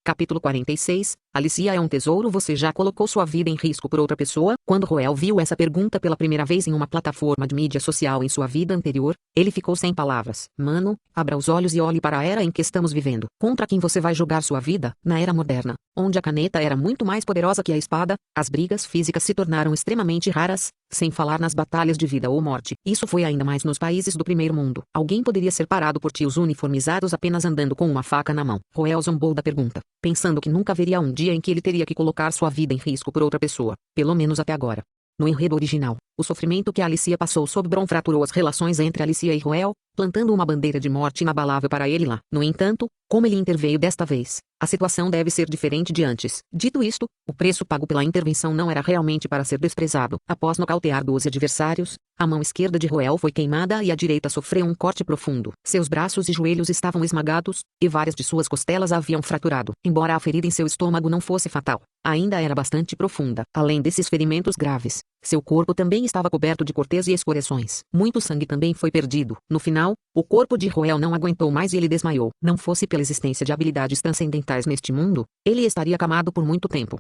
Capítulo 46. Alicia é um tesouro. Você já colocou sua vida em risco por outra pessoa? Quando Roel viu essa pergunta pela primeira vez em uma plataforma de mídia social em sua vida anterior, ele ficou sem palavras. Mano, abra os olhos e olhe para a era em que estamos vivendo. Contra quem você vai jogar sua vida? Na era moderna, onde a caneta era muito mais poderosa que a espada, as brigas físicas se tornaram extremamente raras, sem falar nas batalhas de vida ou morte. Isso foi ainda mais nos países do primeiro mundo. Alguém poderia ser parado por tios uniformizados apenas andando com uma faca na mão. Roel zombou da pergunta, pensando que nunca haveria um dia em que ele teria que colocar sua vida em risco por outra pessoa, pelo menos até agora. No enredo original, o sofrimento que Alicia passou sob Bron fraturou as relações entre Alicia e Roel, plantando uma bandeira de morte inabalável para ele lá. No entanto, como ele interveio desta vez, a situação deve ser diferente de antes. Dito isto, o preço pago pela intervenção não era realmente para ser desprezado. Após nocautear 12 adversários, a mão esquerda de Roel foi queimada e a direita sofreu um corte profundo. Seus braços e joelhos estavam esmagados, e várias de suas costelas haviam fraturado. Embora a ferida em seu estômago não fosse fatal, ainda era bastante profunda. Além desses ferimentos graves, seu corpo também estava coberto de cortes e escoriações. Muito sangue também foi perdido. No final, o corpo de Roel não aguentou mais e ele desmaiou. Não fosse pela existência de habilidades transcendentais neste mundo, ele estaria acamado por muito tempo.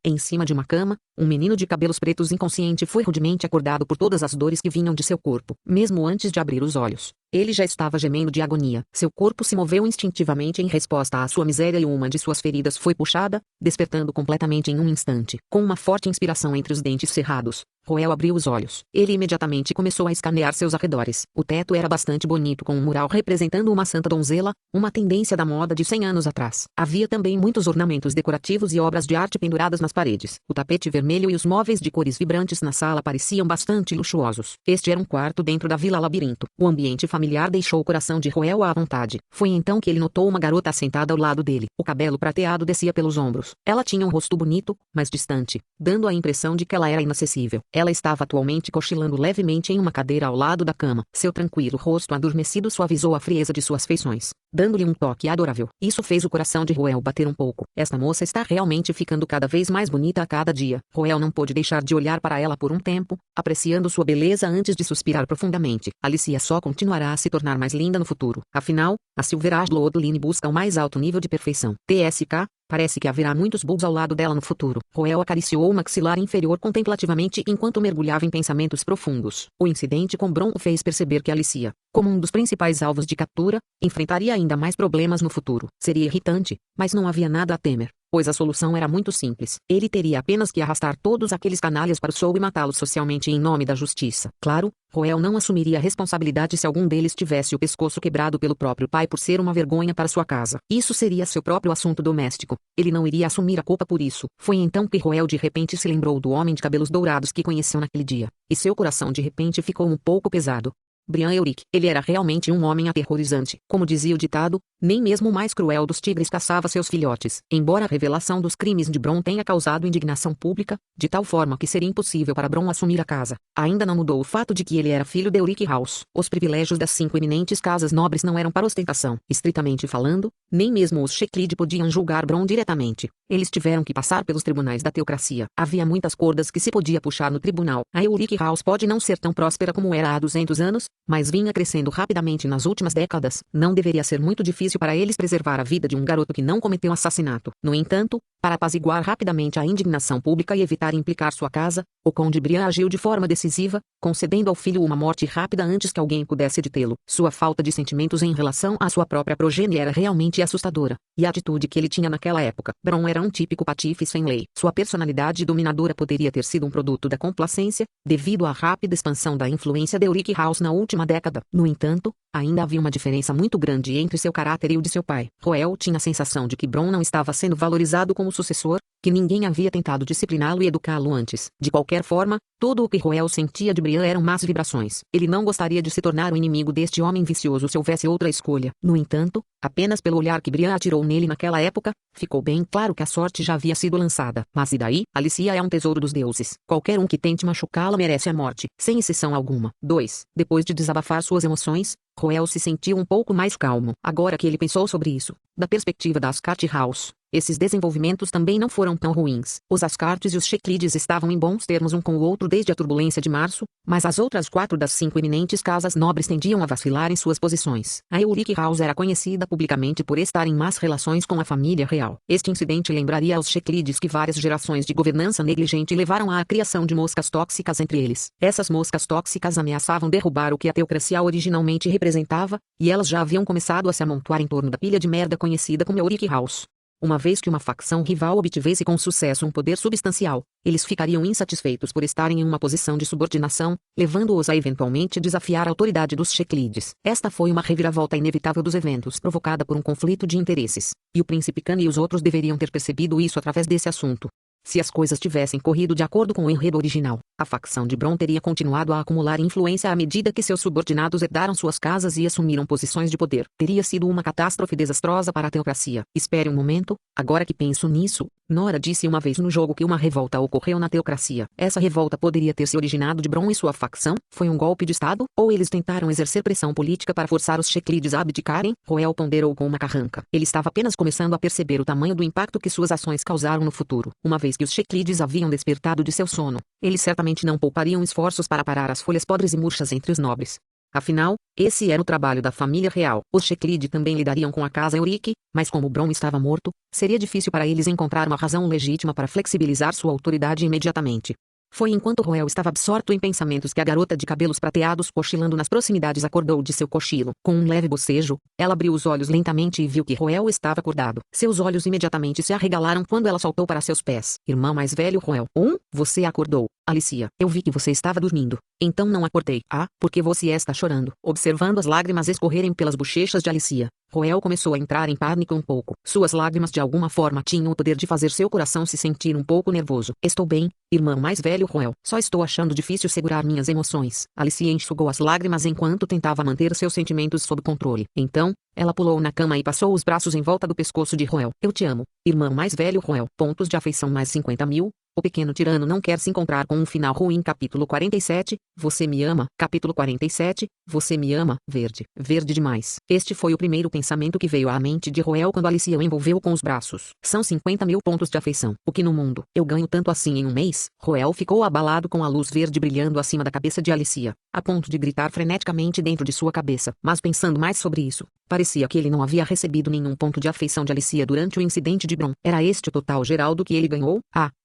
Em cima de uma cama, um menino de cabelos pretos inconsciente foi rudemente acordado por todas as dores que vinham de seu corpo. Mesmo antes de abrir os olhos, ele já estava gemendo de agonia. Seu corpo se moveu instintivamente em resposta à sua miséria e uma de suas feridas foi puxada, despertando completamente em um instante. Com uma forte inspiração entre os dentes cerrados, Roel abriu os olhos. Ele imediatamente começou a escanear seus arredores. O teto era bastante bonito com um mural representando uma santa donzela, uma tendência da moda de 100 anos atrás. Havia também muitos ornamentos decorativos e obras de arte penduradas nas paredes. O tapete vermelho e os móveis de cores vibrantes na sala pareciam bastante luxuosos. Este era um quarto dentro da Vila Labirinto. O ambiente familiar deixou o coração de Roel à vontade. Foi então que ele notou uma garota assentada ao lado dele. O cabelo prateado descia pelos ombros. Ela tinha um rosto bonito, mas distante, dando a impressão de que ela era inacessível. Ela estava atualmente cochilando levemente em uma cadeira ao lado da cama. Seu tranquilo rosto adormecido suavizou a frieza de suas feições, dando-lhe um toque adorável. Isso fez o coração de Roel bater um pouco. Esta moça está realmente ficando cada vez mais bonita a cada dia. Roel não pôde deixar de olhar para ela por um tempo, apreciando sua beleza antes de suspirar profundamente. Alicia só continuará a se tornar mais linda no futuro. Afinal, a Silverage Lodline busca o mais alto nível de perfeição. TSK. Parece que haverá muitos bulls ao lado dela no futuro. Roel acariciou o maxilar inferior contemplativamente enquanto mergulhava em pensamentos profundos. O incidente com Bron o fez perceber que Alicia, como um dos principais alvos de captura, enfrentaria ainda mais problemas no futuro. Seria irritante, mas não havia nada a temer, pois a solução era muito simples. Ele teria apenas que arrastar todos aqueles canalhas para o Soul e matá-los socialmente em nome da justiça. Claro, Roel não assumiria a responsabilidade se algum deles tivesse o pescoço quebrado pelo próprio pai por ser uma vergonha para sua casa. Isso seria seu próprio assunto doméstico. Ele não iria assumir a culpa por isso. Foi então que Roel de repente se lembrou do homem de cabelos dourados que conheceu naquele dia, e seu coração de repente ficou um pouco pesado. Brian Euric. Ele era realmente um homem aterrorizante. Como dizia o ditado, nem mesmo o mais cruel dos tigres caçava seus filhotes. Embora a revelação dos crimes de Bron tenha causado indignação pública, de tal forma que seria impossível para Bron assumir a casa, ainda não mudou o fato de que ele era filho de Euric House. Os privilégios das 5 eminentes casas nobres não eram para ostentação. Estritamente falando, nem mesmo os Shecklid podiam julgar Bron diretamente. Eles tiveram que passar pelos tribunais da teocracia. Havia muitas cordas que se podia puxar no tribunal. A Euric House pode não ser tão próspera como era há 200 anos, mas vinha crescendo rapidamente nas últimas décadas. Não deveria ser muito difícil para eles preservar a vida de um garoto que não cometeu assassinato. No entanto, para apaziguar rapidamente a indignação pública e evitar implicar sua casa, o Conde Brian agiu de forma decisiva, concedendo ao filho uma morte rápida antes que alguém pudesse detê-lo. Sua falta de sentimentos em relação à sua própria progênie era realmente assustadora, e a atitude que ele tinha naquela época. Bron era um típico patife sem lei. Sua personalidade dominadora poderia ter sido um produto da complacência, devido à rápida expansão da influência de Euric House na última década. No entanto, ainda havia uma diferença muito grande entre seu caráter e o de seu pai. Roel tinha a sensação de que Bron não estava sendo valorizado como sucessor, que ninguém havia tentado discipliná-lo e educá-lo antes. De qualquer forma, tudo o que Roel sentia de Brian eram más vibrações. Ele não gostaria de se tornar o inimigo deste homem vicioso se houvesse outra escolha. No entanto, apenas pelo olhar que Brian atirou nele naquela época, ficou bem claro que a sorte já havia sido lançada. Mas e daí? Alicia é um tesouro dos deuses. Qualquer um que tente machucá-la merece a morte, sem exceção alguma. 2. Depois de desabafar suas emoções, Roel se sentiu um pouco mais calmo. Agora que ele pensou sobre isso, da perspectiva da Ascot House, Esses desenvolvimentos também não foram tão ruins. Os Ascartes e os Checlides estavam em bons termos um com o outro desde a turbulência de março, mas as outras 4 das 5 eminentes casas nobres tendiam a vacilar em suas posições. A Euric House era conhecida publicamente por estar em más relações com a família real. Este incidente lembraria aos Checlides que várias gerações de governança negligente levaram à criação de moscas tóxicas entre eles. Essas moscas tóxicas ameaçavam derrubar o que a teocracia originalmente representava, e elas já haviam começado a se amontoar em torno da pilha de merda conhecida como Euric House. Uma vez que uma facção rival obtivesse com sucesso um poder substancial, eles ficariam insatisfeitos por estarem em uma posição de subordinação, levando-os a eventualmente desafiar a autoridade dos Checlides. Esta foi uma reviravolta inevitável dos eventos provocada por um conflito de interesses, e o príncipe Khan e os outros deveriam ter percebido isso através desse assunto. Se as coisas tivessem corrido de acordo com o enredo original, a facção de Bron teria continuado a acumular influência à medida que seus subordinados herdaram suas casas e assumiram posições de poder. Teria sido uma catástrofe desastrosa para a teocracia. Espere um momento, agora que penso nisso, Nora disse uma vez no jogo que uma revolta ocorreu na teocracia. Essa revolta poderia ter se originado de Bron e sua facção? Foi um golpe de estado? Ou eles tentaram exercer pressão política para forçar os Checlides a abdicarem? Roel ponderou com uma carranca. Ele estava apenas começando a perceber o tamanho do impacto que suas ações causaram no futuro. Uma vez que os Checlides haviam despertado de seu sono, eles certamente não poupariam esforços para parar as folhas podres e murchas entre os nobres. Afinal, esse era o trabalho da família real. Os Checlide também lidariam com a casa Euric, mas como Bron estava morto, seria difícil para eles encontrar uma razão legítima para flexibilizar sua autoridade imediatamente. Foi enquanto Roel estava absorto em pensamentos que a garota de cabelos prateados cochilando nas proximidades acordou de seu cochilo. Com um leve bocejo, ela abriu os olhos lentamente e viu que Roel estava acordado. Seus olhos imediatamente se arregalaram quando ela saltou para seus pés. Irmã mais velho Roel. Você acordou, Alicia. Eu vi que você estava dormindo. Então não acordei. Porque você está chorando. Observando as lágrimas escorrerem pelas bochechas de Alicia, Roel começou a entrar em pânico um pouco. Suas lágrimas de alguma forma tinham o poder de fazer seu coração se sentir um pouco nervoso. Estou bem, irmã mais velho Roel. Só estou achando difícil segurar minhas emoções. Alicia enxugou as lágrimas enquanto tentava manter seus sentimentos sob controle. Então, ela pulou na cama e passou os braços em volta do pescoço de Roel. Eu te amo, irmã mais velho Roel. Pontos de afeição mais 50.000. O pequeno tirano não quer se encontrar com um final ruim. Capítulo 47, Você me ama. Capítulo 47, Você me ama. Verde. Verde demais. Este foi o primeiro pensamento que veio à mente de Roel quando Alicia o envolveu com os braços. São 50.000 pontos de afeição. O que no mundo? Eu ganho tanto assim em um mês? Roel ficou abalado com a luz verde brilhando acima da cabeça de Alicia, a ponto de gritar freneticamente dentro de sua cabeça. Mas pensando mais sobre isso, parecia que ele não havia recebido nenhum ponto de afeição de Alicia durante o incidente de Bron. Era este o total geral do que ele ganhou?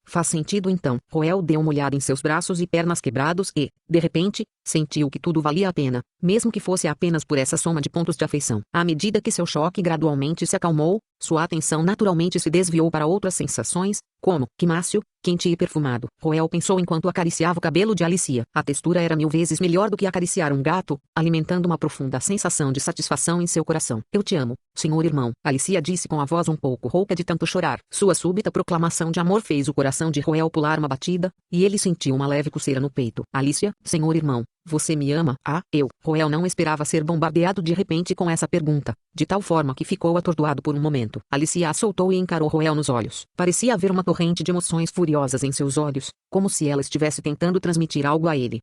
Faz sentido então. Roel deu uma olhada em seus braços e pernas quebrados e, de repente, sentiu que tudo valia a pena, mesmo que fosse apenas por essa soma de pontos de afeição. À medida que seu choque gradualmente se acalmou, sua atenção naturalmente se desviou para outras sensações, como quimáceo, quente e perfumado. Roel pensou enquanto acariciava o cabelo de Alicia. A textura era 1000 vezes melhor do que acariciar um gato, alimentando uma profunda sensação de satisfação em seu coração. Eu te amo, senhor irmão, Alicia disse com a voz um pouco rouca de tanto chorar. Sua súbita proclamação de amor fez o coração de Roel pular uma batida, e ele sentiu uma leve coceira no peito. Alicia, senhor irmão, você me ama? Eu. Roel não esperava ser bombardeado de repente com essa pergunta, de tal forma que ficou atordoado por um momento. Alicia a soltou e encarou Roel nos olhos. Parecia haver uma torrente de emoções furiosas em seus olhos, como se ela estivesse tentando transmitir algo a ele.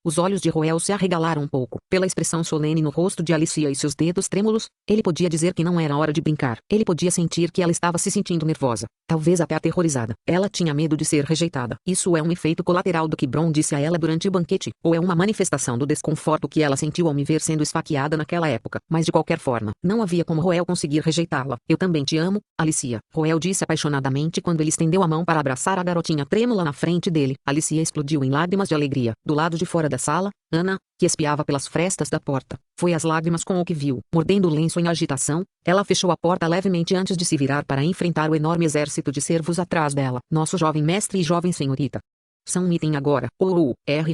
Os olhos de Roel se arregalaram um pouco. Pela expressão solene no rosto de Alicia e seus dedos trêmulos, ele podia dizer que não era hora de brincar. Ele podia sentir que ela estava se sentindo nervosa, talvez até aterrorizada. Ela tinha medo de ser rejeitada. Isso é um efeito colateral do que Bron disse a ela durante o banquete, ou é uma manifestação do desconforto que ela sentiu ao me ver sendo esfaqueada naquela época. Mas de qualquer forma, não havia como Roel conseguir rejeitá-la. Eu também te amo, Alicia, Roel disse apaixonadamente quando ele estendeu a mão para abraçar a garotinha trêmula na frente dele. Alicia explodiu em lágrimas de alegria. Do lado de fora da sala, Ana, que espiava pelas frestas da porta, foi às lágrimas com o que viu. Mordendo o lenço em agitação, ela fechou a porta levemente antes de se virar para enfrentar o enorme exército de servos atrás dela. Nosso jovem mestre e jovem senhorita são um item agora.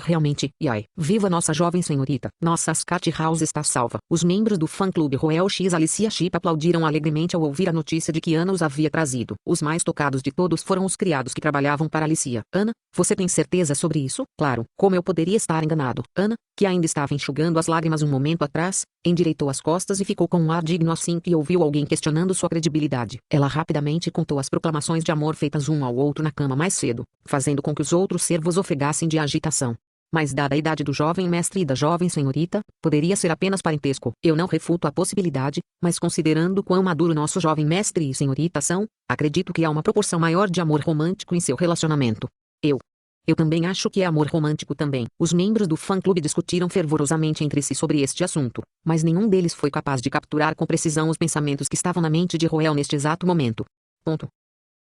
Realmente. Viva nossa jovem senhorita. Nossa Ascot House está salva. Os membros do fã-clube Roel X Alicia Chip aplaudiram alegremente ao ouvir a notícia de que Ana os havia trazido. Os mais tocados de todos foram os criados que trabalhavam para Alicia. Ana, você tem certeza sobre isso? Claro. Como eu poderia estar enganado? Ana, que ainda estava enxugando as lágrimas um momento atrás, endireitou as costas e ficou com um ar digno assim que ouviu alguém questionando sua credibilidade. Ela rapidamente contou as proclamações de amor feitas um ao outro na cama mais cedo, fazendo com que os outros servos ofegassem de agitação. mas dada a idade do jovem mestre e da jovem senhorita, poderia ser apenas parentesco. Eu não refuto a possibilidade, mas considerando quão maduro nosso jovem mestre e senhorita são, acredito que há uma proporção maior de amor romântico em seu relacionamento. Eu também acho que é amor romântico também. Os membros do fã-clube discutiram fervorosamente entre si sobre este assunto, mas nenhum deles foi capaz de capturar com precisão os pensamentos que estavam na mente de Roel neste exato momento. Ponto.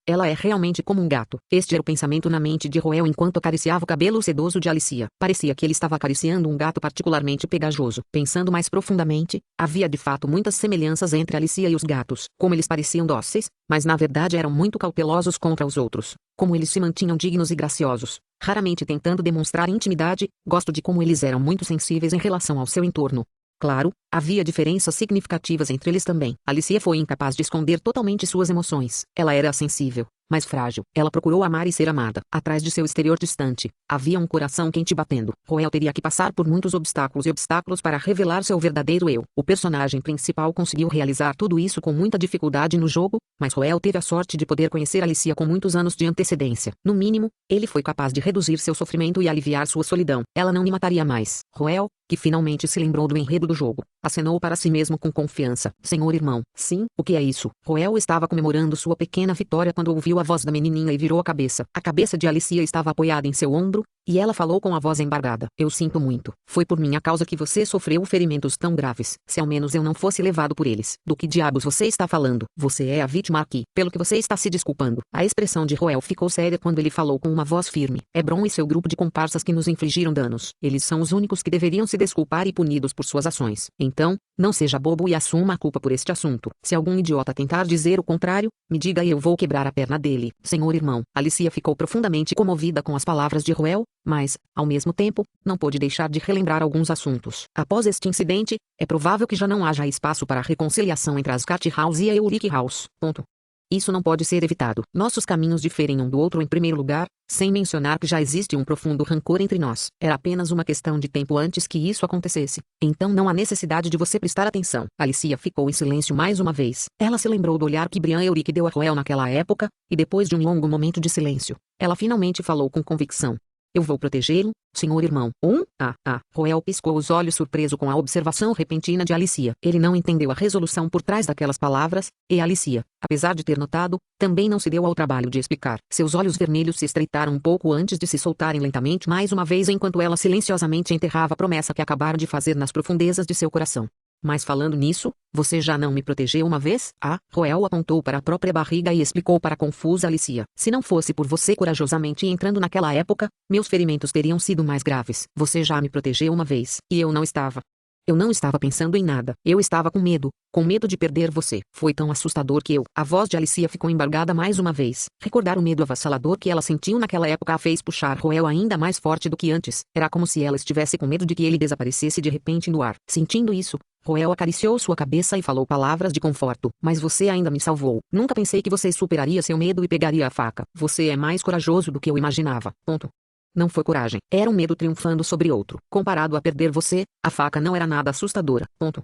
Ela é realmente como um gato. Este era o pensamento na mente de Roel enquanto acariciava o cabelo sedoso de Alicia. Parecia que ele estava acariciando um gato particularmente pegajoso. Pensando mais profundamente, havia de fato muitas semelhanças entre Alicia e os gatos. Como eles pareciam dóceis, mas na verdade eram muito cautelosos contra os outros. Como eles se mantinham dignos e graciosos, raramente tentando demonstrar intimidade. Gosto de como eles eram muito sensíveis em relação ao seu entorno. Claro, havia diferenças significativas entre eles também. Alicia foi incapaz de esconder totalmente suas emoções. Ela era sensível, mas frágil. Ela procurou amar e ser amada. Atrás de seu exterior distante, havia um coração quente batendo. Roel teria que passar por muitos obstáculos para revelar seu verdadeiro eu. O personagem principal conseguiu realizar tudo isso com muita dificuldade no jogo, mas Roel teve a sorte de poder conhecer Alicia com muitos anos de antecedência. No mínimo, ele foi capaz de reduzir seu sofrimento e aliviar sua solidão. Ela não me mataria mais. Roel, que finalmente se lembrou do enredo do jogo, acenou para si mesmo com confiança. Senhor irmão, sim, o que é isso? Roel estava comemorando sua pequena vitória quando ouviu a voz da menininha e virou a cabeça. A cabeça de Alicia estava apoiada em seu ombro, e ela falou com a voz embargada. Eu sinto muito. Foi por minha causa que você sofreu ferimentos tão graves. Se ao menos eu não fosse levado por eles. Do que diabos você está falando? Você é a vítima aqui, pelo que você está se desculpando. A expressão de Roel ficou séria quando ele falou com uma voz firme. É Bron e seu grupo de comparsas que nos infligiram danos. Eles são os únicos que deveriam se desculpar e punidos por suas ações. Então, não seja bobo e assuma a culpa por este assunto. Se algum idiota tentar dizer o contrário, me diga e eu vou quebrar a perna dele. Senhor irmão, Alicia ficou profundamente comovida com as palavras de Roel, mas, ao mesmo tempo, não pôde deixar de relembrar alguns assuntos. Após este incidente, é provável que já não haja espaço para reconciliação entre as Cat House e a Eureka House. Ponto. Isso não pode ser evitado. Nossos caminhos diferem um do outro em primeiro lugar, sem mencionar que já existe um profundo rancor entre nós. Era apenas uma questão de tempo antes que isso acontecesse. Então não há necessidade de você prestar atenção. Alicia ficou em silêncio mais uma vez. Ela se lembrou do olhar que Brian Eureka deu a Roel naquela época, e depois de um longo momento de silêncio, ela finalmente falou com convicção. Eu vou protegê-lo, senhor irmão. Roel piscou os olhos surpreso com a observação repentina de Alicia. Ele não entendeu a resolução por trás daquelas palavras, e Alicia, apesar de ter notado, também não se deu ao trabalho de explicar. Seus olhos vermelhos se estreitaram um pouco antes de se soltarem lentamente mais uma vez enquanto ela silenciosamente enterrava a promessa que acabara de fazer nas profundezas de seu coração. Mas falando nisso, você já não me protegeu uma vez? Roel apontou para a própria barriga e explicou para a confusa Alicia. Se não fosse por você corajosamente entrando naquela época, meus ferimentos teriam sido mais graves. Você já me protegeu uma vez, e eu não estava. Eu não estava pensando em nada. Eu estava com medo de perder você. Foi tão assustador que a voz de Alicia ficou embargada mais uma vez. Recordar o medo avassalador que ela sentiu naquela época a fez puxar Roel ainda mais forte do que antes. Era como se ela estivesse com medo de que ele desaparecesse de repente no ar. Sentindo isso, Roel acariciou sua cabeça e falou palavras de conforto. Mas você ainda me salvou. Nunca pensei que você superaria seu medo e pegaria a faca. Você é mais corajoso do que eu imaginava. Ponto. Não foi coragem. Era um medo triunfando sobre outro. Comparado a perder você, a faca não era nada assustadora. Ponto.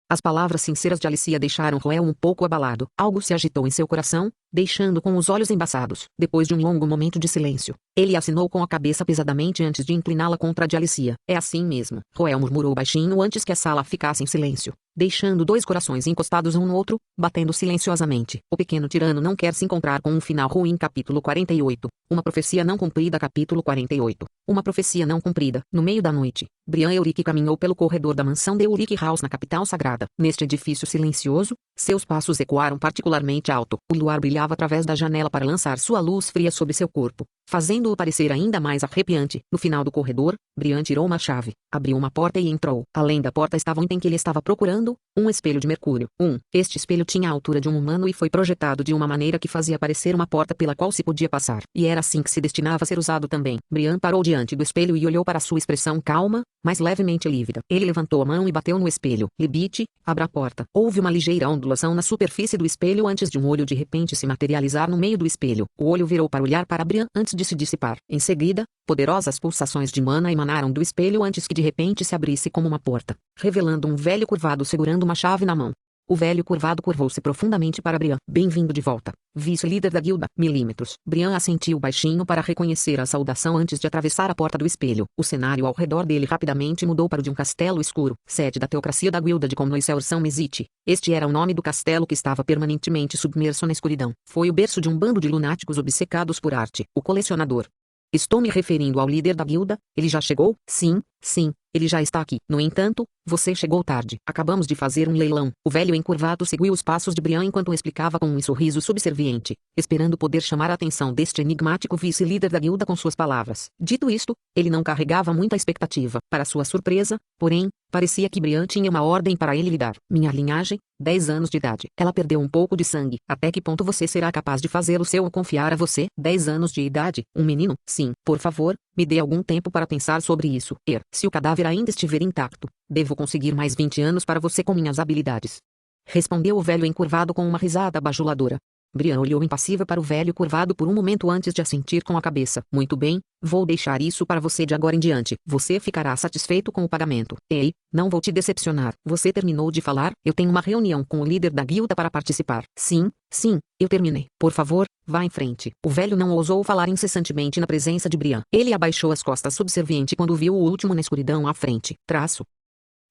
As palavras sinceras de Alicia deixaram Roel um pouco abalado. Algo se agitou em seu coração, deixando com os olhos embaçados. Depois de um longo momento de silêncio, ele assinou com a cabeça pesadamente antes de incliná-la contra a de Alicia. É assim mesmo, Roel murmurou baixinho antes que a sala ficasse em silêncio, deixando dois corações encostados um no outro, batendo silenciosamente. O pequeno tirano não quer se encontrar com um final ruim. Capítulo 48. Uma profecia não cumprida. Capítulo 48. Uma profecia não cumprida. No meio da noite, Brian Eureka caminhou pelo corredor da mansão de Eureka House na capital sagrada. Neste edifício silencioso, seus passos ecoaram particularmente alto. O luar brilhava através da janela para lançar sua luz fria sobre seu corpo, fazendo-o parecer ainda mais arrepiante. No final do corredor, Brian tirou uma chave, abriu uma porta e entrou. Além da porta estava o item que ele estava procurando, um espelho de mercúrio. Este espelho tinha a altura de um humano e foi projetado de uma maneira que fazia parecer uma porta pela qual se podia passar. E era assim que se destinava a ser usado também. Brian parou diante do espelho e olhou para sua expressão calma, mas levemente lívida. Ele levantou a mão e bateu no espelho. Libite, abra a porta. Houve uma ligeira ondulação na superfície do espelho antes de um olho de repente se materializar no meio do espelho. O olho virou para olhar para Brian antes de se dissipar. Em seguida, poderosas pulsações de mana emanaram do espelho antes que de repente se abrisse como uma porta, revelando um velho curvado segurando uma chave na mão. O velho curvado curvou-se profundamente para Brian. Bem-vindo de volta, vice-líder da guilda. Milímetros. Brian assentiu baixinho para reconhecer a saudação antes de atravessar a porta do espelho. O cenário ao redor dele rapidamente mudou para o de um castelo escuro, sede da teocracia da guilda de Conloisel São Mesite. Este era o nome do castelo que estava permanentemente submerso na escuridão. Foi o berço de um bando de lunáticos obcecados por arte. O colecionador. Estou me referindo ao líder da guilda. Ele já chegou? Sim, sim, ele já está aqui. No entanto, você chegou tarde. Acabamos de fazer um leilão. O velho encurvado seguiu os passos de Brian enquanto explicava com um sorriso subserviente, esperando poder chamar a atenção deste enigmático vice-líder da guilda com suas palavras. Dito isto, ele não carregava muita expectativa. Para sua surpresa, porém, parecia que Brian tinha uma ordem para ele lhe dar. Minha linhagem, 10 anos de idade. Ela perdeu um pouco de sangue. Até que ponto você será capaz de fazê-lo seu ou confiar a você? 10 anos de idade? Um menino? Sim. Por favor, me dê algum tempo para pensar sobre isso. Se o cadáver ainda estiver intacto, devo conseguir mais 20 anos para você com minhas habilidades. Respondeu o velho encurvado com uma risada bajuladora. Brian olhou impassível para o velho curvado por um momento antes de assentir com a cabeça. Muito bem, vou deixar isso para você de agora em diante. Você ficará satisfeito com o pagamento. Ei, não vou te decepcionar. Você terminou de falar? Eu tenho uma reunião com o líder da guilda para participar. Sim, eu terminei. Por favor, vá em frente. O velho não ousou falar incessantemente na presença de Brian. Ele abaixou as costas subserviente quando viu o último na escuridão à frente.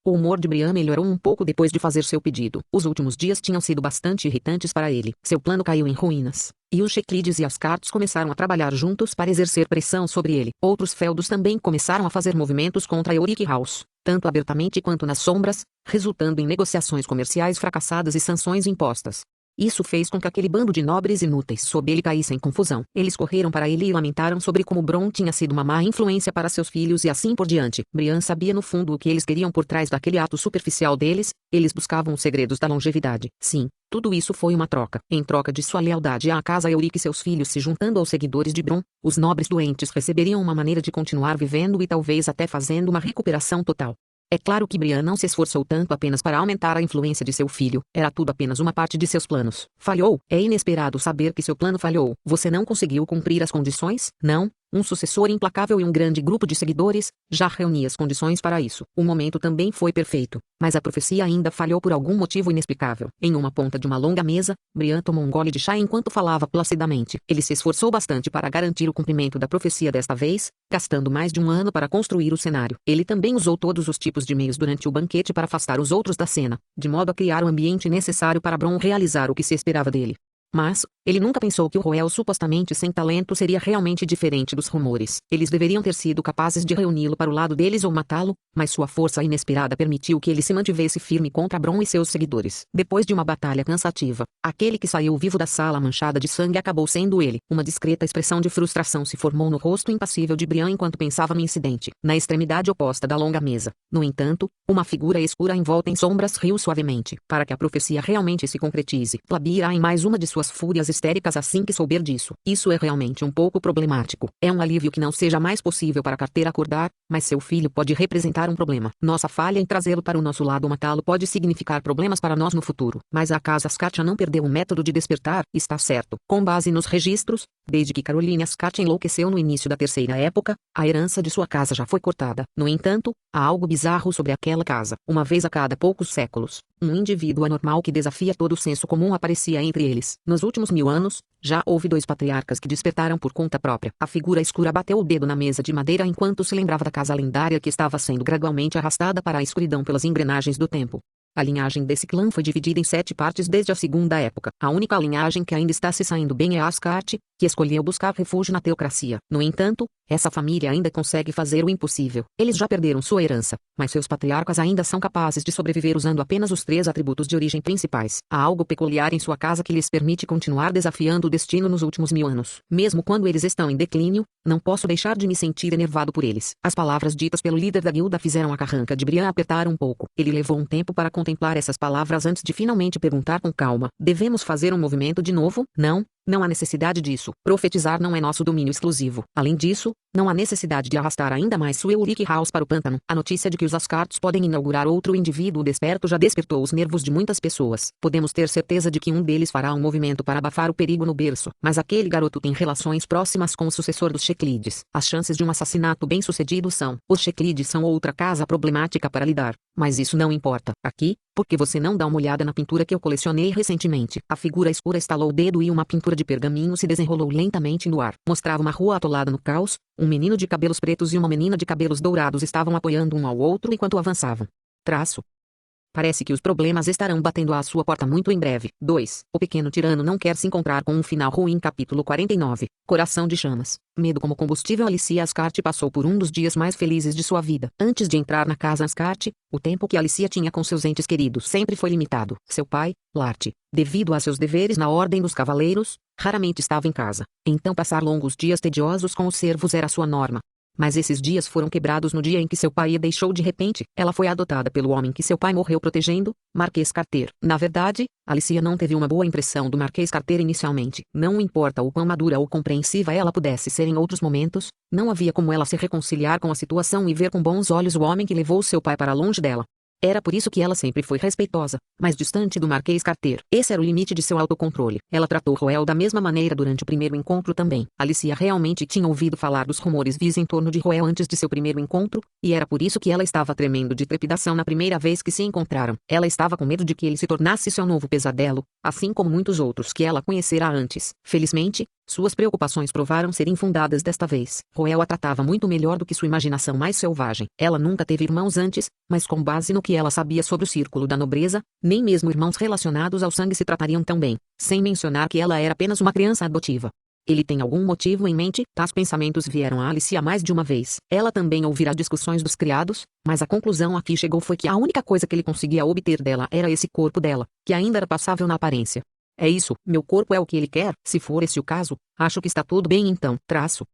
O humor de Brian melhorou um pouco depois de fazer seu pedido. Os últimos dias tinham sido bastante irritantes para ele. Seu plano caiu em ruínas, e os Checlides e as Cartes começaram a trabalhar juntos para exercer pressão sobre ele. Outros feudos também começaram a fazer movimentos contra Euric House, tanto abertamente quanto nas sombras, resultando em negociações comerciais fracassadas e sanções impostas. Isso fez com que aquele bando de nobres inúteis sob ele caísse em confusão. Eles correram para ele e lamentaram sobre como Bron tinha sido uma má influência para seus filhos e assim por diante. Brian sabia no fundo o que eles queriam por trás daquele ato superficial deles. Eles buscavam os segredos da longevidade. Sim, tudo isso foi uma troca. Em troca de sua lealdade à casa Euric e seus filhos se juntando aos seguidores de Bron, os nobres doentes receberiam uma maneira de continuar vivendo e talvez até fazendo uma recuperação total. É claro que Brian não se esforçou tanto apenas para aumentar a influência de seu filho. Era tudo apenas uma parte de seus planos. Falhou? É inesperado saber que seu plano falhou. Você não conseguiu cumprir as condições? Não? Um sucessor implacável e um grande grupo de seguidores, já reunia as condições para isso. O momento também foi perfeito, mas a profecia ainda falhou por algum motivo inexplicável. Em uma ponta de uma longa mesa, Brian tomou um gole de chá enquanto falava placidamente. Ele se esforçou bastante para garantir o cumprimento da profecia desta vez, gastando mais de um ano para construir o cenário. Ele também usou todos os tipos de meios durante o banquete para afastar os outros da cena, de modo a criar o ambiente necessário para Bron realizar o que se esperava dele. Mas, ele nunca pensou que o Roel supostamente sem talento seria realmente diferente dos rumores. Eles deveriam ter sido capazes de reuni-lo para o lado deles ou matá-lo, mas sua força inesperada permitiu que ele se mantivesse firme contra Bron e seus seguidores. Depois de uma batalha cansativa, aquele que saiu vivo da sala manchada de sangue acabou sendo ele. Uma discreta expressão de frustração se formou no rosto impassível de Brian enquanto pensava no incidente. Na extremidade oposta da longa mesa, no entanto, uma figura escura envolta em sombras riu suavemente. Para que a profecia realmente se concretize, Plabir irá em mais uma de suas fúrias histéricas assim que souber disso. Isso é realmente um pouco problemático. É um alívio que não seja mais possível para a carteira acordar, mas seu filho pode representar um problema. Nossa falha em trazê-lo para o nosso lado ou matá-lo pode significar problemas para nós no futuro. Mas a casa Scatia não perdeu o método de despertar, está certo. Com base nos registros, desde que Caroline Scatia enlouqueceu no início da terceira época, a herança de sua casa já foi cortada. No entanto, há algo bizarro sobre aquela casa. Uma vez a cada poucos séculos, um indivíduo anormal que desafia todo o senso comum aparecia entre eles. Nos últimos 1000 anos, já houve 2 patriarcas que despertaram por conta própria. A figura escura bateu o dedo na mesa de madeira enquanto se lembrava da casa lendária que estava sendo gradualmente arrastada para a escuridão pelas engrenagens do tempo. A linhagem desse clã foi dividida em 7 partes desde a segunda época. A única linhagem que ainda está se saindo bem é a Ascarte, que escolheu buscar refúgio na teocracia. No entanto, essa família ainda consegue fazer o impossível. Eles já perderam sua herança, mas seus patriarcas ainda são capazes de sobreviver usando apenas os 3 atributos de origem principais. Há algo peculiar em sua casa que lhes permite continuar desafiando o destino nos últimos 1000 anos. Mesmo quando eles estão em declínio, não posso deixar de me sentir enervado por eles. As palavras ditas pelo líder da guilda fizeram a carranca de Brian apertar um pouco. Ele levou um tempo para contemplar essas palavras antes de finalmente perguntar com calma: devemos fazer um movimento de novo? Não, Não há necessidade disso. Profetizar não é nosso domínio exclusivo. Além disso, não há necessidade de arrastar ainda mais sua Ulrich House para o pântano. A notícia de que os Ascartes podem inaugurar outro indivíduo desperto já despertou os nervos de muitas pessoas. Podemos ter certeza de que um deles fará um movimento para abafar o perigo no berço. Mas aquele garoto tem relações próximas com o sucessor dos Checlides. As chances de um assassinato bem-sucedido são. Os Checlides são outra casa problemática para lidar. Mas isso não importa. Aqui, porque você não dá uma olhada na pintura que eu colecionei recentemente? A figura escura estalou o dedo e uma pintura de pergaminho se desenrolou lentamente no ar. Mostrava uma rua atolada no caos. Um menino de cabelos pretos e uma menina de cabelos dourados estavam apoiando um ao outro enquanto avançavam. Traço. Parece que os problemas estarão batendo à sua porta muito em breve. 2. O pequeno tirano não quer se encontrar com um final ruim. Capítulo 49. Coração de chamas. Medo como combustível. Alicia Ascart passou por um dos dias mais felizes de sua vida. Antes de entrar na casa Ascart, o tempo que Alicia tinha com seus entes queridos sempre foi limitado. Seu pai, Lart, devido a seus deveres na Ordem dos Cavaleiros, raramente estava em casa. Então passar longos dias tediosos com os servos era sua norma. Mas esses dias foram quebrados no dia em que seu pai a deixou de repente. Ela foi adotada pelo homem que seu pai morreu protegendo, Marquês Carter. Na verdade, Alicia não teve uma boa impressão do Marquês Carter inicialmente. Não importa o quão madura ou compreensiva ela pudesse ser em outros momentos, não havia como ela se reconciliar com a situação e ver com bons olhos o homem que levou seu pai para longe dela. Era por isso que ela sempre foi respeitosa, mas distante do Marquês Carter. Esse era o limite de seu autocontrole. Ela tratou Roel da mesma maneira durante o primeiro encontro também. Alicia realmente tinha ouvido falar dos rumores vis em torno de Roel antes de seu primeiro encontro, e era por isso que ela estava tremendo de trepidação na primeira vez que se encontraram. Ela estava com medo de que ele se tornasse seu novo pesadelo, assim como muitos outros que ela conhecera antes. Felizmente, suas preocupações provaram ser infundadas desta vez. Roel a tratava muito melhor do que sua imaginação mais selvagem. Ela nunca teve irmãos antes, mas com base no que ela sabia sobre o círculo da nobreza, nem mesmo irmãos relacionados ao sangue se tratariam tão bem, sem mencionar que ela era apenas uma criança adotiva. Ele tem algum motivo em mente? Tais pensamentos vieram a Alicia mais de uma vez. Ela também ouvira discussões dos criados, mas a conclusão a que chegou foi que a única coisa que ele conseguia obter dela era esse corpo dela, que ainda era passável na aparência. É isso, meu corpo é o que ele quer. Se for esse o caso, acho que está tudo bem então. Traço.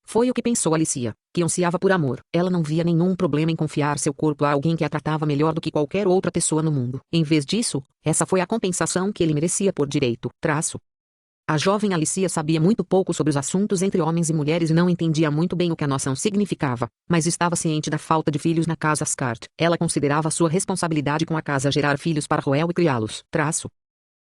Foi o que pensou Alicia, que ansiava por amor. Ela não via nenhum problema em confiar seu corpo a alguém que a tratava melhor do que qualquer outra pessoa no mundo. Em vez disso, essa foi a compensação que ele merecia por direito. Traço. A jovem Alicia sabia muito pouco sobre os assuntos entre homens e mulheres e não entendia muito bem o que a noção significava, mas estava ciente da falta de filhos na casa Ascart. Ela considerava sua responsabilidade com a casa gerar filhos para Roel e criá-los. Traço.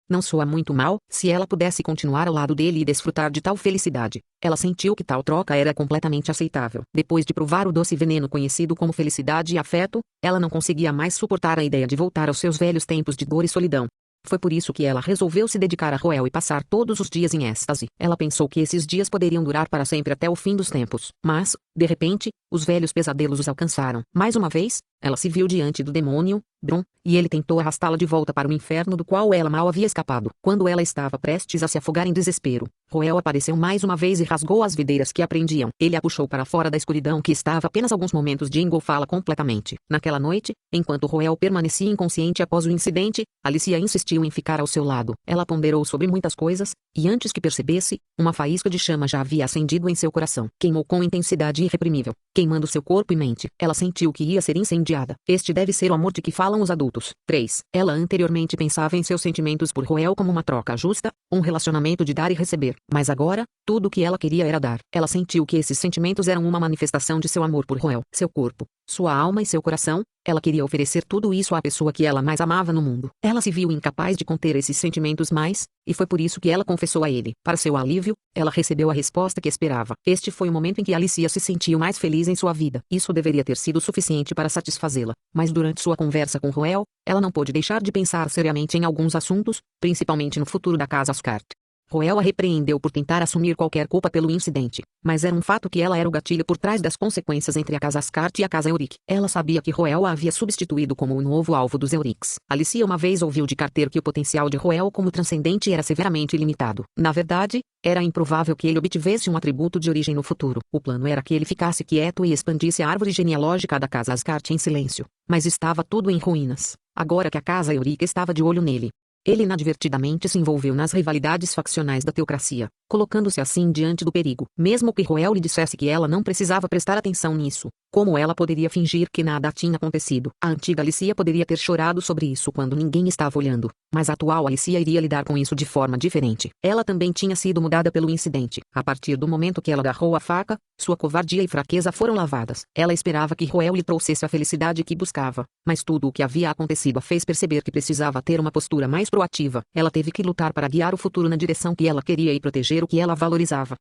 Não soa muito mal, se ela pudesse continuar ao lado dele e desfrutar de tal felicidade. Ela sentiu que tal troca era completamente aceitável. Depois de provar o doce veneno conhecido como felicidade e afeto, ela não conseguia mais suportar a ideia de voltar aos seus velhos tempos de dor e solidão. Foi por isso que ela resolveu se dedicar a Roel e passar todos os dias em êxtase. Ela pensou que esses dias poderiam durar para sempre até o fim dos tempos. Mas, de repente, os velhos pesadelos os alcançaram. Mais uma vez, ela se viu diante do demônio, Brum, e ele tentou arrastá-la de volta para o inferno do qual ela mal havia escapado. Quando ela estava prestes a se afogar em desespero, Roel apareceu mais uma vez e rasgou as videiras que a prendiam. Ele a puxou para fora da escuridão que estava apenas alguns momentos de engolfá-la completamente. Naquela noite, enquanto Roel permanecia inconsciente após o incidente, Alicia insistiu em ficar ao seu lado. Ela ponderou sobre muitas coisas, e antes que percebesse, uma faísca de chama já havia acendido em seu coração. Queimou com intensidade irreprimível, queimando seu corpo e mente. Ela sentiu que ia ser incendiada. Este deve ser o amor de que falam os adultos. 3. Ela anteriormente pensava em seus sentimentos por Roel como uma troca justa, um relacionamento de dar e receber. Mas agora, tudo o que ela queria era dar. Ela sentiu que esses sentimentos eram uma manifestação de seu amor por Roel. Seu corpo, sua alma e seu coração. Ela queria oferecer tudo isso à pessoa que ela mais amava no mundo. Ela se viu incapaz de conter esses sentimentos mais, e foi por isso que ela confessou a ele. Para seu alívio, ela recebeu a resposta que esperava. Este foi o momento em que Alicia se sentiu mais feliz em sua vida. Isso deveria ter sido suficiente para satisfazê-la. Mas durante sua conversa com Roel, ela não pôde deixar de pensar seriamente em alguns assuntos, principalmente no futuro da casa Ascart. Roel a repreendeu por tentar assumir qualquer culpa pelo incidente, mas era um fato que ela era o gatilho por trás das consequências entre a casa Ascart e a casa Euric. Ela sabia que Roel a havia substituído como o novo alvo dos Eurics. Alicia uma vez ouviu de Carter que o potencial de Roel como transcendente era severamente limitado. Na verdade, era improvável que ele obtivesse um atributo de origem no futuro. O plano era que ele ficasse quieto e expandisse a árvore genealógica da casa Ascart em silêncio. Mas estava tudo em ruínas, agora que a casa Euric estava de olho nele. Ele inadvertidamente se envolveu nas rivalidades faccionais da teocracia, colocando-se assim diante do perigo. Mesmo que Roel lhe dissesse que ela não precisava prestar atenção nisso, como ela poderia fingir que nada tinha acontecido? A antiga Alicia poderia ter chorado sobre isso quando ninguém estava olhando, mas a atual Alicia iria lidar com isso de forma diferente. Ela também tinha sido mudada pelo incidente. A partir do momento que ela agarrou a faca, sua covardia e fraqueza foram lavadas. Ela esperava que Roel lhe trouxesse a felicidade que buscava, mas tudo o que havia acontecido a fez perceber que precisava ter uma postura mais proativa. Ela teve que lutar para guiar o futuro na direção que ela queria e proteger o que ela valorizava.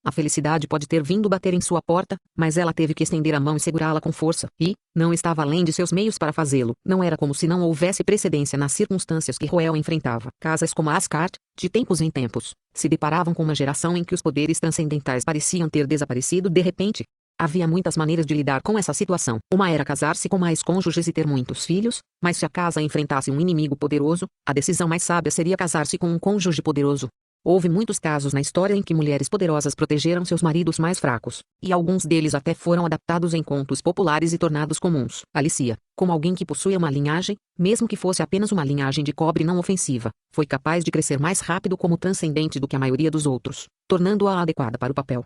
A felicidade pode ter vindo bater em sua porta, mas ela teve que estender a mão e segurá-la com força, e, não estava além de seus meios para fazê-lo. Não era como se não houvesse precedência nas circunstâncias que Roel enfrentava. Casas como Asgard, de tempos em tempos, se deparavam com uma geração em que os poderes transcendentais pareciam ter desaparecido de repente. Havia muitas maneiras de lidar com essa situação. Uma era casar-se com mais cônjuges e ter muitos filhos, mas se a casa enfrentasse um inimigo poderoso, a decisão mais sábia seria casar-se com um cônjuge poderoso. Houve muitos casos na história em que mulheres poderosas protegeram seus maridos mais fracos, e alguns deles até foram adaptados em contos populares e tornados comuns. Alicia, como alguém que possuía uma linhagem, mesmo que fosse apenas uma linhagem de cobre não ofensiva, foi capaz de crescer mais rápido como transcendente do que a maioria dos outros, tornando-a adequada para o papel.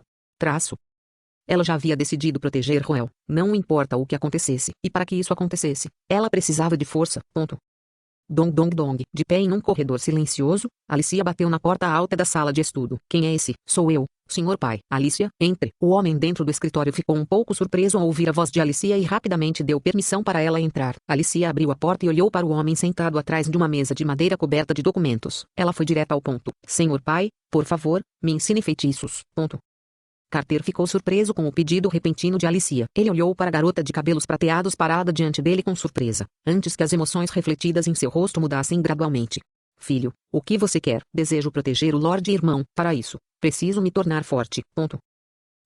Ela já havia decidido proteger Roel, não importa o que acontecesse, e para que isso acontecesse, ela precisava de força. Dong dong dong. De pé em um corredor silencioso, Alicia bateu na porta alta da sala de estudo. Quem é esse? Sou eu, senhor pai. Alicia, entre. O homem dentro do escritório ficou um pouco surpreso ao ouvir a voz de Alicia e rapidamente deu permissão para ela entrar. Alicia abriu a porta e olhou para o homem sentado atrás de uma mesa de madeira coberta de documentos. Ela foi direta ao ponto. Senhor pai, por favor, me ensine feitiços. Carter ficou surpreso com o pedido repentino de Alicia. Ele olhou para a garota de cabelos prateados parada diante dele com surpresa, antes que as emoções refletidas em seu rosto mudassem gradualmente. Filho, o que você quer? Desejo proteger o Lorde Irmão. Para isso, preciso me tornar forte.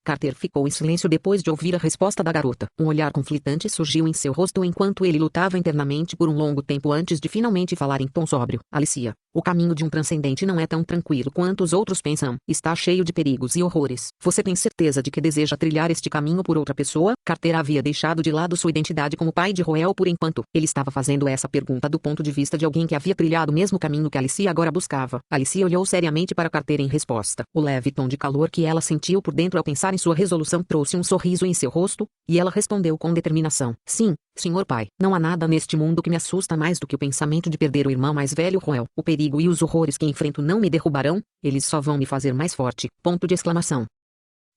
Carter ficou em silêncio depois de ouvir a resposta da garota. Um olhar conflitante surgiu em seu rosto enquanto ele lutava internamente por um longo tempo antes de finalmente falar em tom sóbrio. Alicia, o caminho de um transcendente não é tão tranquilo quanto os outros pensam. Está cheio de perigos e horrores. Você tem certeza de que deseja trilhar este caminho por outra pessoa? Carter havia deixado de lado sua identidade como pai de Roel por enquanto. Ele estava fazendo essa pergunta do ponto de vista de alguém que havia trilhado o mesmo caminho que Alicia agora buscava. Alicia olhou seriamente para Carter em resposta. O leve tom de calor que ela sentiu por dentro ao pensar em sua resolução trouxe um sorriso em seu rosto, e ela respondeu com determinação. Sim, senhor pai. Não há nada neste mundo que me assusta mais do que o pensamento de perder o irmão mais velho Roel. O perigo e os horrores que enfrento não me derrubarão, eles só vão me fazer mais forte. Ponto de exclamação.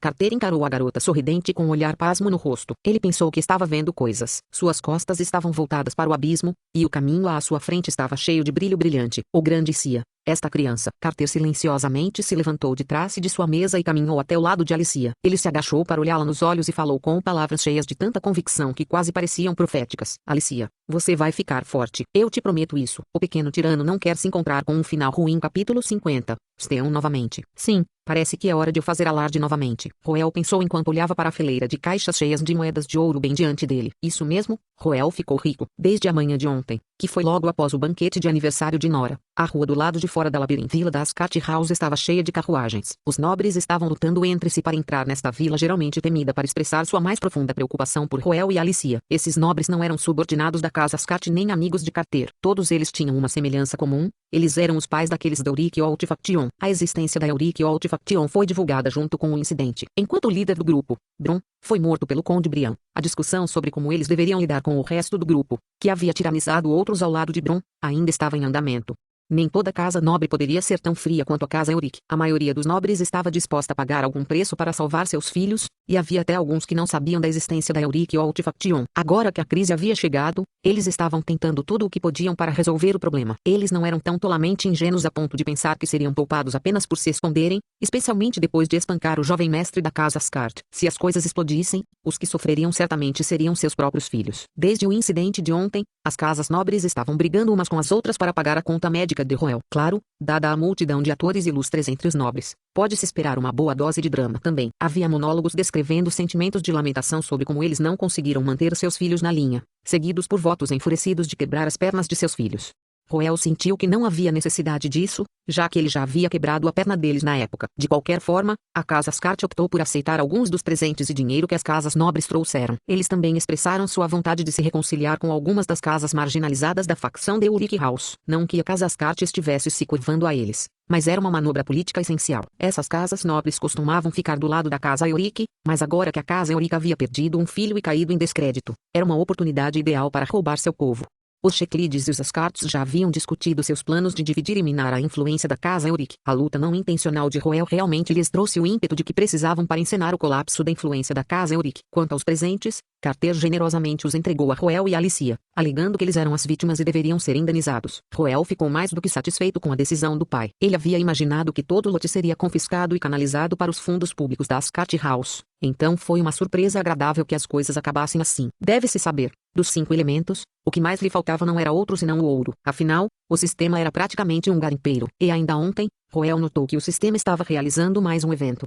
Carter encarou a garota sorridente com um olhar pasmo no rosto. Ele pensou que estava vendo coisas. Suas costas estavam voltadas para o abismo, e o caminho à sua frente estava cheio de brilho brilhante. O grande Cia. Esta criança. Carter silenciosamente se levantou de trás de sua mesa e caminhou até o lado de Alicia. Ele se agachou para olhá-la nos olhos e falou com palavras cheias de tanta convicção que quase pareciam proféticas. Alicia, você vai ficar forte. Eu te prometo isso. O pequeno tirano não quer se encontrar com um final ruim. Capítulo 50. Steon novamente. Sim, parece que é hora de eu fazer alarde novamente. Roel pensou enquanto olhava para a fileira de caixas cheias de moedas de ouro bem diante dele. Isso mesmo, Roel ficou rico, desde a manhã de ontem, que foi logo após o banquete de aniversário de Nora. A rua do lado de fora da labirintila das Ascart House estava cheia de carruagens. Os nobres estavam lutando entre si para entrar nesta vila geralmente temida para expressar sua mais profunda preocupação por Roel e Alicia. Esses nobres não eram subordinados da casa Ascart nem amigos de Carter. Todos eles tinham uma semelhança comum. Eles eram os pais daqueles da Euric Holt Faction. A existência da Euric Holt Faction foi divulgada junto com o incidente. Enquanto o líder do grupo, Bron, foi morto pelo Conde Brian, a discussão sobre como eles deveriam lidar com o resto do grupo, que havia tiranizado outros ao lado de Bron, ainda estava em andamento. Nem toda casa nobre poderia ser tão fria quanto a casa Euric. A maioria dos nobres estava disposta a pagar algum preço para salvar seus filhos, e havia até alguns que não sabiam da existência da Euric Holt Faction. Agora que a crise havia chegado, eles estavam tentando tudo o que podiam para resolver o problema. Eles não eram tão tolamente ingênuos a ponto de pensar que seriam poupados apenas por se esconderem, especialmente depois de espancar o jovem mestre da casa Ascart. Se as coisas explodissem, os que sofreriam certamente seriam seus próprios filhos. Desde o incidente de ontem, as casas nobres estavam brigando umas com as outras para pagar a conta médica de Roel. Claro, dada a multidão de atores ilustres entre os nobres, pode-se esperar uma boa dose de drama também. Havia monólogos descrevendo sentimentos de lamentação sobre como eles não conseguiram manter seus filhos na linha, seguidos por votos enfurecidos de quebrar as pernas de seus filhos. Roel sentiu que não havia necessidade disso, já que ele já havia quebrado a perna deles na época. De qualquer forma, a Casa Ascart optou por aceitar alguns dos presentes e dinheiro que as casas nobres trouxeram. Eles também expressaram sua vontade de se reconciliar com algumas das casas marginalizadas da facção de Euric House. Não que a Casa Ascart estivesse se curvando a eles, mas era uma manobra política essencial. Essas casas nobres costumavam ficar do lado da Casa Euric, mas agora que a Casa Euric havia perdido um filho e caído em descrédito, era uma oportunidade ideal para roubar seu povo. Os Checlides e os Ascartes já haviam discutido seus planos de dividir e minar a influência da Casa Euric. A luta não intencional de Roel realmente lhes trouxe o ímpeto de que precisavam para encenar o colapso da influência da Casa Euric. Quanto aos presentes, Carter generosamente os entregou a Roel e Alicia, alegando que eles eram as vítimas e deveriam ser indenizados. Roel ficou mais do que satisfeito com a decisão do pai. Ele havia imaginado que todo o lote seria confiscado e canalizado para os fundos públicos da Ascart House. Então foi uma surpresa agradável que as coisas acabassem assim. Deve-se saber, dos 5 elementos, o que mais lhe faltava não era outro senão o ouro. Afinal, o sistema era praticamente um garimpeiro. E ainda ontem, Roel notou que o sistema estava realizando mais um evento.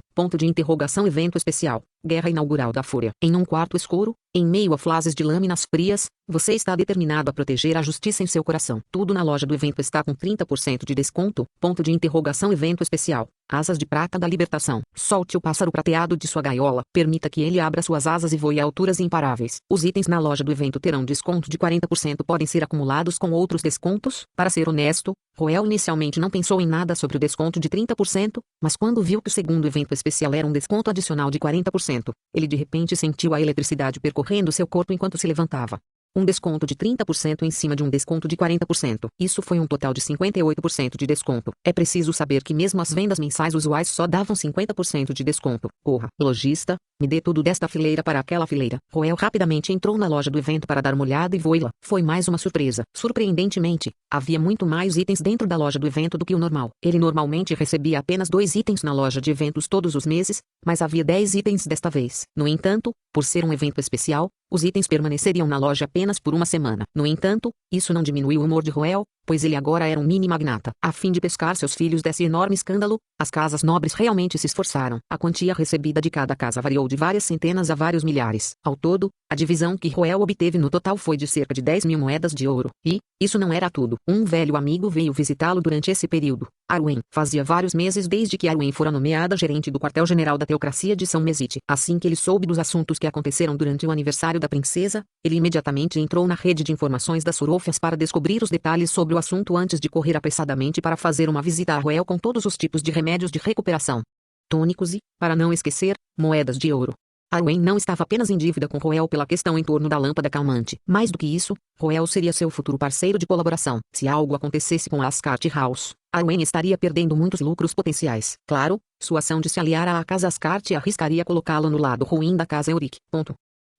Evento especial. Guerra inaugural da Fúria. Em um quarto escuro, em meio a flashes de lâminas frias, você está determinado a proteger a justiça em seu coração. Tudo na loja do evento está com 30% de desconto. Evento especial. Asas de prata da libertação. Solte o pássaro prateado de sua gaiola. Permita que ele abra suas asas e voe a alturas imparáveis. Os itens na loja do evento terão desconto de 40%. Podem ser acumulados com outros descontos. Para ser honesto, Roel inicialmente não pensou em nada sobre o desconto de 30%, mas quando viu que o segundo evento especial era um desconto adicional de 40%, ele de repente sentiu a eletricidade percorrendo seu corpo enquanto se levantava. Um desconto de 30% em cima de um desconto de 40%. Isso foi um total de 58% de desconto. É preciso saber que mesmo as vendas mensais usuais só davam 50% de desconto. Porra, lojista, me dê tudo desta fileira para aquela fileira. Roel rapidamente entrou na loja do evento para dar uma olhada e voe-la. Foi mais uma surpresa. Surpreendentemente, havia muito mais itens dentro da loja do evento do que o normal. Ele normalmente recebia apenas 2 itens na loja de eventos todos os meses, mas havia 10 itens desta vez. No entanto, por ser um evento especial, os itens permaneceriam na loja apenas por uma semana. No entanto, isso não diminuiu o humor de Roel, pois ele agora era um mini magnata. A fim de pescar seus filhos desse enorme escândalo, as casas nobres realmente se esforçaram. A quantia recebida de cada casa variou de várias centenas a vários milhares. Ao todo, a divisão que Roel obteve no total foi de cerca de 10.000 moedas de ouro. E, isso não era tudo. Um velho amigo veio visitá-lo durante esse período. Arwen. Fazia vários meses desde que Arwen fora nomeada gerente do quartel-general da teocracia de São Mesite. Assim que ele soube dos assuntos que aconteceram durante o aniversário da princesa, ele imediatamente entrou na rede de informações das Surofias para descobrir os detalhes sobre o assunto antes de correr apressadamente para fazer uma visita a Roel com todos os tipos de remédios de recuperação. Tônicos e, para não esquecer, moedas de ouro. Arwen não estava apenas em dívida com Roel pela questão em torno da lâmpada calmante. Mais do que isso, Roel seria seu futuro parceiro de colaboração. Se algo acontecesse com a Ascart House, Arwen estaria perdendo muitos lucros potenciais. Claro, sua ação de se aliar à Casa Ascart arriscaria colocá-lo no lado ruim da Casa Euric.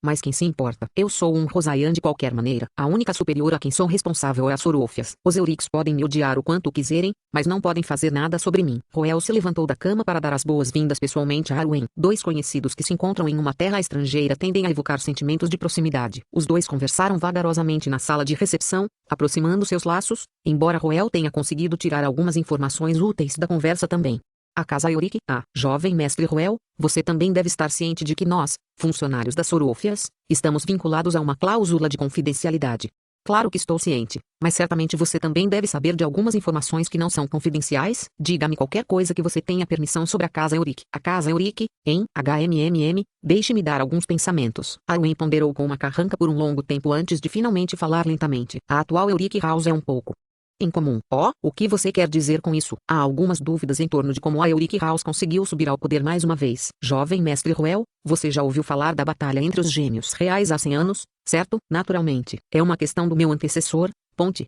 Mas quem se importa? Eu sou um Rosaian de qualquer maneira. A única superior a quem sou responsável é a Sorofias. Os Eurics podem me odiar o quanto quiserem, mas não podem fazer nada sobre mim. Roel se levantou da cama para dar as boas-vindas pessoalmente a Arwen. 2 conhecidos que se encontram em uma terra estrangeira tendem a evocar sentimentos de proximidade. Os 2 conversaram vagarosamente na sala de recepção, aproximando seus laços, embora Roel tenha conseguido tirar algumas informações úteis da conversa também. A Casa Euric, jovem mestre Roel, você também deve estar ciente de que nós, funcionários das Sorofias, estamos vinculados a uma cláusula de confidencialidade. Claro que estou ciente, mas certamente você também deve saber de algumas informações que não são confidenciais. Diga-me qualquer coisa que você tenha permissão sobre a Casa Euric. A Casa Euric, em HMMM, deixe-me dar alguns pensamentos. Arwen ponderou com uma carranca por um longo tempo antes de finalmente falar lentamente. A atual Euric House é um pouco incomum. O que você quer dizer com isso? Há algumas dúvidas em torno de como a Euric House conseguiu subir ao poder mais uma vez. Jovem mestre Roel, você já ouviu falar da batalha entre os gêmeos reais há 100 anos, certo? Naturalmente. É uma questão do meu antecessor.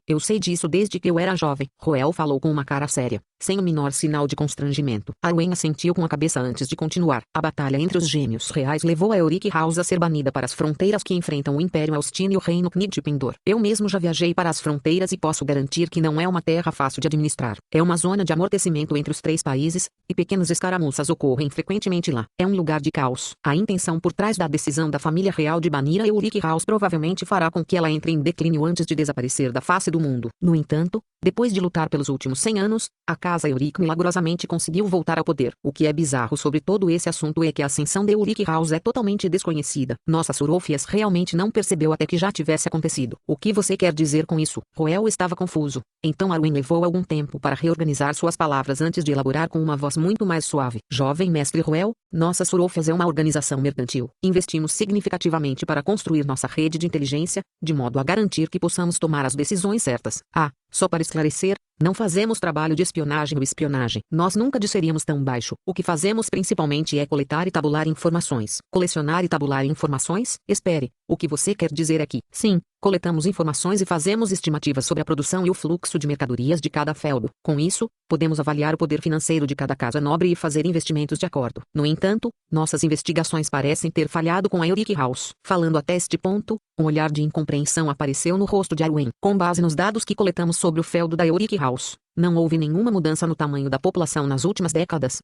Eu sei disso desde que eu era jovem. Roel falou com uma cara séria, sem o menor sinal de constrangimento. Arwen assentiu com a cabeça antes de continuar. A batalha entre os gêmeos reais levou a Euric House a ser banida para as fronteiras que enfrentam o Império Austin e o Reino Knig de Pendor. Eu mesmo já viajei para as fronteiras e posso garantir que não é uma terra fácil de administrar. É uma zona de amortecimento entre os 3 países, e pequenas escaramuças ocorrem frequentemente lá. É um lugar de caos. A intenção por trás da decisão da família real de banir a Euric House provavelmente fará com que ela entre em declínio antes de desaparecer da face do mundo. No entanto, depois de lutar pelos últimos 100 anos, a Casa Euric milagrosamente conseguiu voltar ao poder. O que é bizarro sobre todo esse assunto é que a ascensão de Euric House é totalmente desconhecida. Nossa Surofias realmente não percebeu até que já tivesse acontecido. O que você quer dizer com isso? Roel estava confuso. Então Arwen levou algum tempo para reorganizar suas palavras antes de elaborar com uma voz muito mais suave. Jovem mestre Roel, nossa Surofias é uma organização mercantil. Investimos significativamente para construir nossa rede de inteligência, de modo a garantir que possamos tomar as decisões certas. Só para esclarecer, não fazemos trabalho de espionagem ou espionagem. Nós nunca desceríamos tão baixo. O que fazemos principalmente é coletar e tabular informações. Colecionar e tabular informações? Espere, o que você quer dizer aqui? Sim, coletamos informações e fazemos estimativas sobre a produção e o fluxo de mercadorias de cada feudo. Com isso, podemos avaliar o poder financeiro de cada casa nobre e fazer investimentos de acordo. No entanto, nossas investigações parecem ter falhado com a Euric House. Falando até este ponto, um olhar de incompreensão apareceu no rosto de Arwen. Com base nos dados que coletamos sobre o feudo da Euric House, não houve nenhuma mudança no tamanho da população nas últimas décadas.